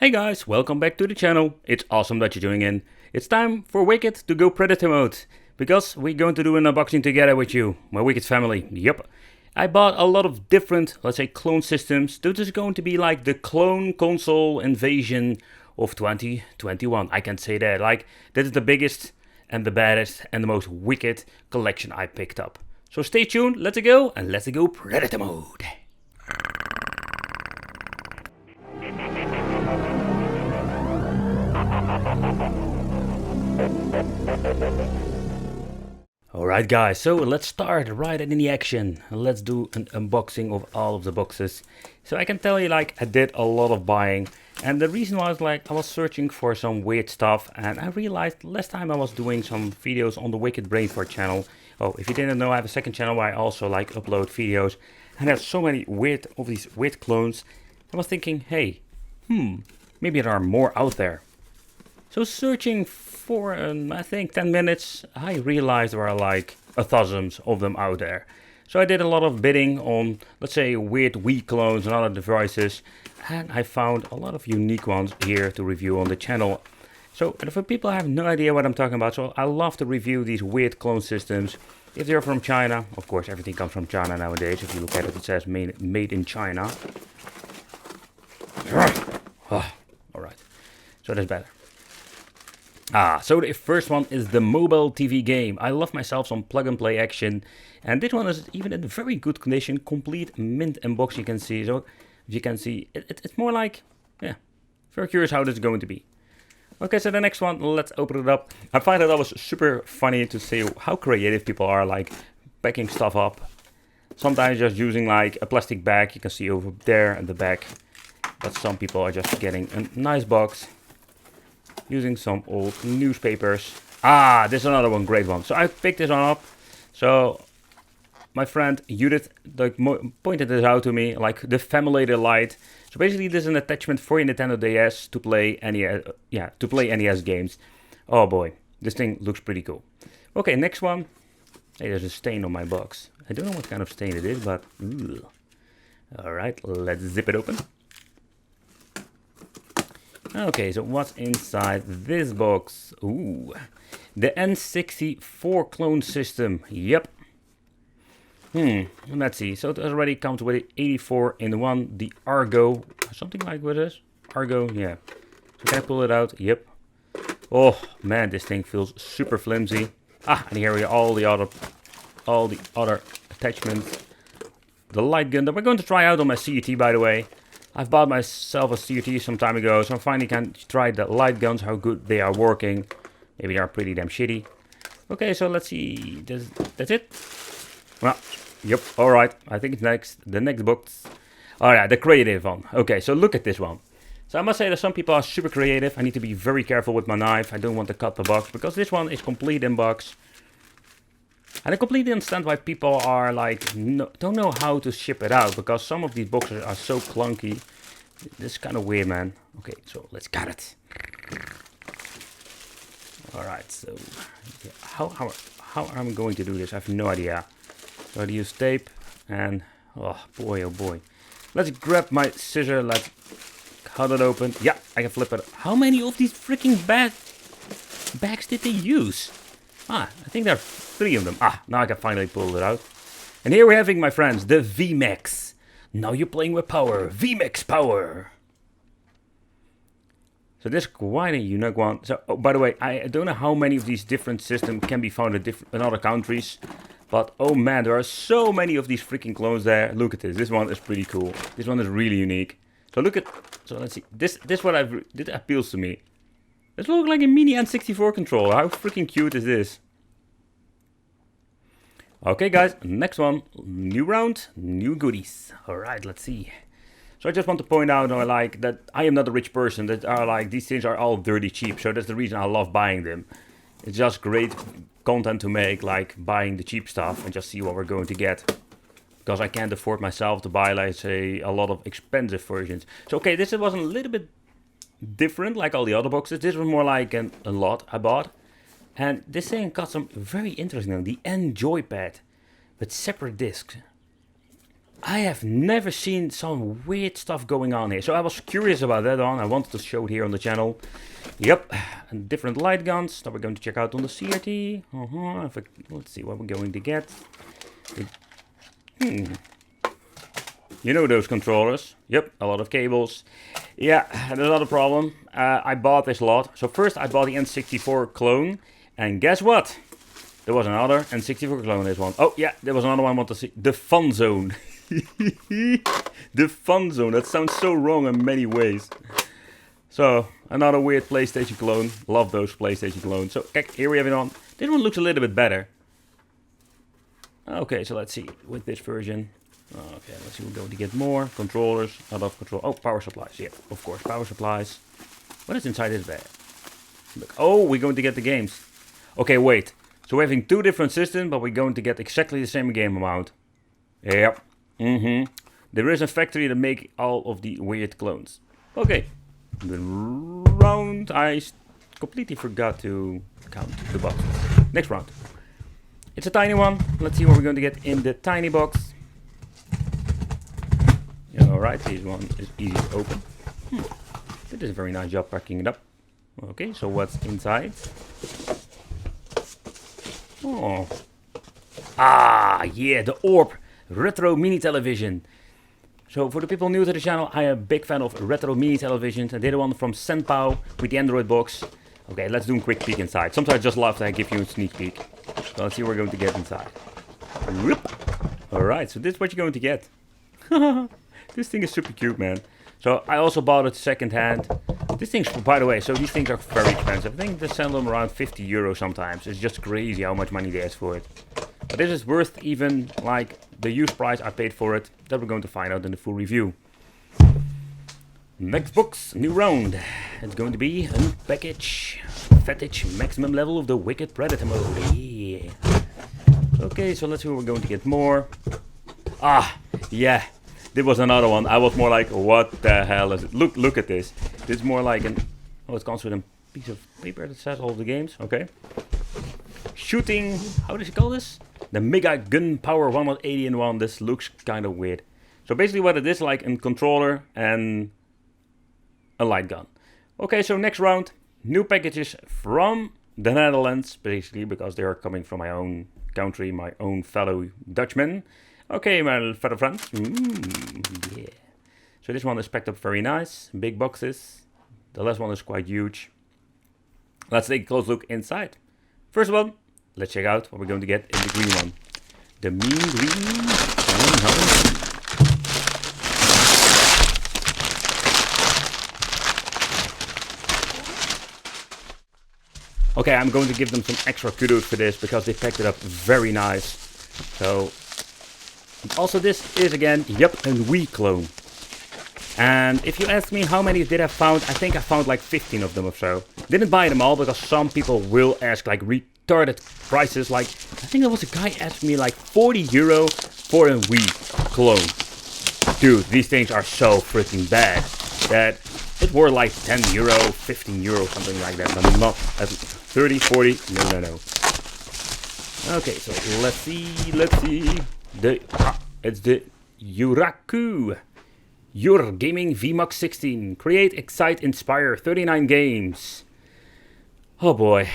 Hey guys, welcome back to the channel. It's awesome that you're tuning in. It's time for Wicked to go Predator mode, because we're going to do an unboxing together with you, my Wicked family. Yep. I bought a lot of different, let's say, clone systems. This is going to be like the clone console invasion of 2021. I can say that. Like, this is the biggest and the baddest and the most wicked collection I picked up. So stay tuned, let's go, and let's go Predator mode. Alright guys, so let's start right in the action. Let's do an unboxing of all of the boxes. So I can tell you, like, I did a lot of buying, and the reason was, like, I was searching for some weird stuff, and I realized last time I was doing some videos on the Wicked Brain Fart channel. Oh, if you didn't know, I have a second channel where I also like upload videos, and there's so many of these weird clones. I was thinking, hey, maybe there are more out there. So searching for, I think 10 minutes, I realized there are like thousands of them out there. So I did a lot of bidding on, let's say, weird Wii clones and other devices, and I found a lot of unique ones here to review on the channel. So for people who have no idea what I'm talking about, so I love to review these weird clone systems. If they're from China, of course everything comes from China nowadays. If you look at it, it says made in China. Oh, alright, so that's better. So the first one is the mobile TV game. I love myself some plug and play action, and this one is even in very good condition, complete mint and box. You can see, so you can see it's more like, yeah, very curious how this is going to be. Okay, so the next one, let's open it up. I find that was super funny to see how creative people are, like packing stuff up. Sometimes just using like a plastic bag, you can see over there in the back, but some people are just getting a nice box using some old newspapers. This is another one, great one. So I picked this one up. So my friend Judith pointed this out to me, like the Family Light. So basically this is an attachment for your Nintendo DS to play NES games. Oh boy, this thing looks pretty cool. Okay, next one. Hey, there's a stain on my box. I don't know what kind of stain it is, but alright, let's zip it open. Okay, so what's inside this box? Ooh, the N64 clone system. Yep. Let's see. So it already comes with 84 in one. The Argo, something like what is Argo? Yeah. So can I pull it out? Yep. Oh man, this thing feels super flimsy. And here we are, all the other attachments. The light gun that we're going to try out on my CRT, by the way. I've bought myself a CRT some time ago, so I finally can try the light guns, how good they are working. Maybe they are pretty damn shitty. Okay, so let's see. That's it? Well, yep, alright. I think it's the next box. Alright, the creative one. Okay, so look at this one. So I must say that some people are super creative. I need to be very careful with my knife. I don't want to cut the box, because this one is complete in box. And I completely understand why people are like, don't know how to ship it out, because some of these boxes are so clunky. This is kind of weird, man. Okay, so let's cut it. Alright, so how am I going to do this? I have no idea. So I use tape and, oh boy. Let's grab my scissor, let's cut it open. Yeah, I can flip it. How many of these freaking bags did they use? I think there are 3 of them. Now I can finally pull it out. And here we're having, my friends, the VMAX. Now you're playing with power. VMAX power. So this is quite a unique one. So, by the way, I don't know how many of these different systems can be found in other countries. But, oh man, there are so many of these freaking clones there. Look at this. This one is pretty cool. This one is really unique. So let's see. This appeals to me. This looks like a mini N64 controller. How freaking cute is this? Okay guys, next one. New round, new goodies. Alright, let's see. So I just want to point out, like, that I am not a rich person. That are like, these things are all dirty cheap. So that's the reason I love buying them. It's just great content to make, like buying the cheap stuff and just see what we're going to get. Because I can't afford myself to buy, like, say, a lot of expensive versions. So okay, this was a little bit different like all the other boxes. This was more like a lot I bought. And this thing got some very interesting, the N joypad with separate discs. I have never seen some weird stuff going on here. So I was curious about that on. I wanted to show it here on the channel. Yep, and different light guns that we're going to check out on the CRT. Let's see what we're going to get. You know those controllers. Yep, a lot of cables. Yeah, there's another problem. I bought this lot. So first I bought the N64 clone. And guess what? There was another N64 clone, this one. Oh yeah, there was another one I want to see. The Fun Zone. The Fun Zone. That sounds so wrong in many ways. So, another weird PlayStation clone. Love those PlayStation clones. So, kijk, here we have it on. This one looks a little bit better. Okay, so let's see with this version. Okay, let's see, we're going to get more controllers. I love control. Oh, power supplies. Yeah, of course, power supplies. What is inside this bag? Look, oh, we're going to get the games. Okay, wait. So we're having two different systems, but we're going to get exactly the same game amount. Yep. There is a factory that make all of the weird clones. Okay. The round. I completely forgot to count the boxes. Next round. It's a tiny one. Let's see what we're going to get in the tiny box. Alright, this one is easy to open. It is a very nice job packing it up. Okay, so what's inside? Oh. Ah, yeah, the Orb Retro Mini Television. So for the people new to the channel, I am a big fan of retro mini televisions. I did one from Senpao with the Android box. Okay, let's do a quick peek inside. Sometimes I just love that I give you a sneak peek. So let's see what we're going to get inside. Alright, so this is what you're going to get. This thing is super cute, man. So I also bought it second hand. This thing's, by the way, so these things are very expensive. I think they sell them around 50 euro sometimes. It's just crazy how much money they ask for it. But this is worth even like the used price I paid for it. That we're going to find out in the full review. Next box, new round. It's going to be unpackage, fetish, maximum level of the Wicked Predator mode. Yeah. Okay, so let's see what we're going to get more. Ah, yeah. This was another one. I was more like, what the hell is it? Look at this. This is more like an... Oh, it comes with a piece of paper that says all of the games. Okay. Shooting... How does it call this? The Mega Gun Power 180 in 1. This looks kind of weird. So basically what it is, like a controller and a light gun. Okay, so next round. New packages from the Netherlands. Basically because they are coming from my own country. My own fellow Dutchmen. Okay, my fellow friends. Yeah. So this one is packed up very nice. Big boxes. The last one is quite huge. Let's take a close look inside. First of all, let's check out what we're going to get in the green one. The mean green. Okay, I'm going to give them some extra kudos for this because they packed it up very nice. So... Also, this is again, yep, a Wii clone. And if you ask me how many did I found, I think I found like 15 of them or so. Didn't buy them all because some people will ask like retarded prices. Like, I think there was a guy asked me like 40 euro for a Wii clone. Dude, these things are so freaking bad that it were like 10 euro, 15 euro, something like that. But not at 30, 40, no. Okay, so let's see. It's the Yuraku Your Gaming VMAX 16. Create, excite, inspire. 39 games. Oh boy.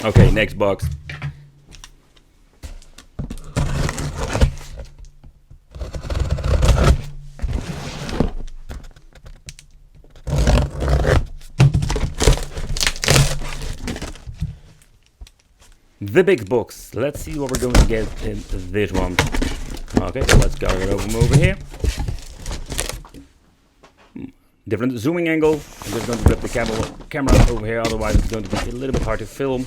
Okay, next box. The big box. Let's see what we're going to get in this one. Okay, so let's go over here. Different zooming angle. I'm just going to flip the camera over here, otherwise it's going to be a little bit hard to film.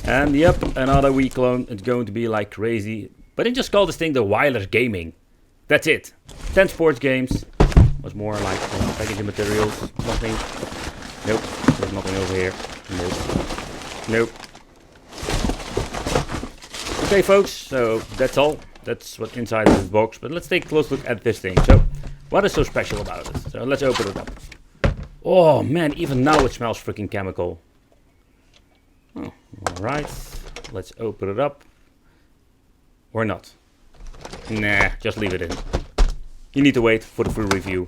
And yep, another Wii clone. It's going to be like crazy. But they just call this thing the Wireless Gaming. That's it. 10 sports games. Was more like packaging materials. Nothing. Nope. There's nothing over here. Nope. Okay folks, so that's all. That's what's inside this box. But let's take a close look at this thing. So, what is so special about it? So let's open it up. Oh man, even now it smells freaking chemical. Oh, alright. Let's open it up. Or not. Nah, just leave it in. You need to wait for the full review.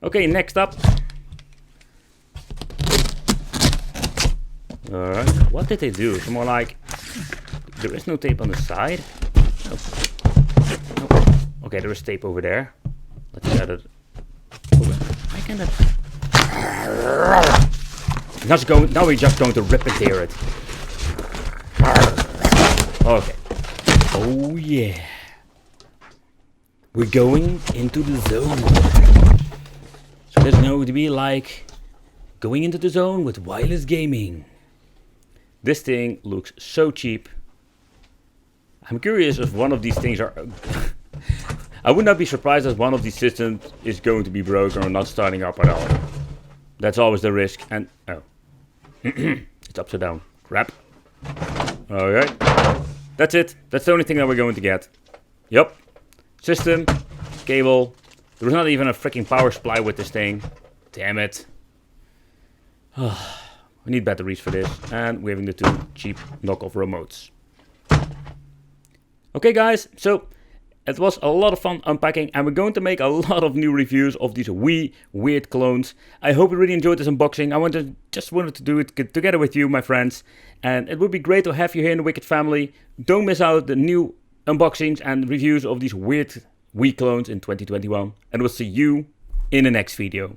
Okay, next up. Alright, what did they do? It's more like... There is no tape on the side. Oh. Okay, there is tape over there. Let's get it. I cannot... Now we're just going to rip and tear it. Okay. Oh yeah. We're going into the zone. So there's going to be like going into the zone with wireless gaming. This thing looks so cheap. I'm curious if one of these things are... I would not be surprised if one of these systems is going to be broken or not starting up at all. That's always the risk. And... oh. It's upside down. Crap. Alright. That's it. That's the only thing that we're going to get. Yup. System. Cable. There's not even a freaking power supply with this thing. Damn it. We need batteries for this. And we're having the 2 cheap knockoff remotes. Okay guys, so it was a lot of fun unpacking and we're going to make a lot of new reviews of these wee weird clones. I hope you really enjoyed this unboxing. I just wanted to do it together with you, my friends. And it would be great to have you here in the Wicked family. Don't miss out the new unboxings and reviews of these weird wee clones in 2021. And we'll see you in the next video.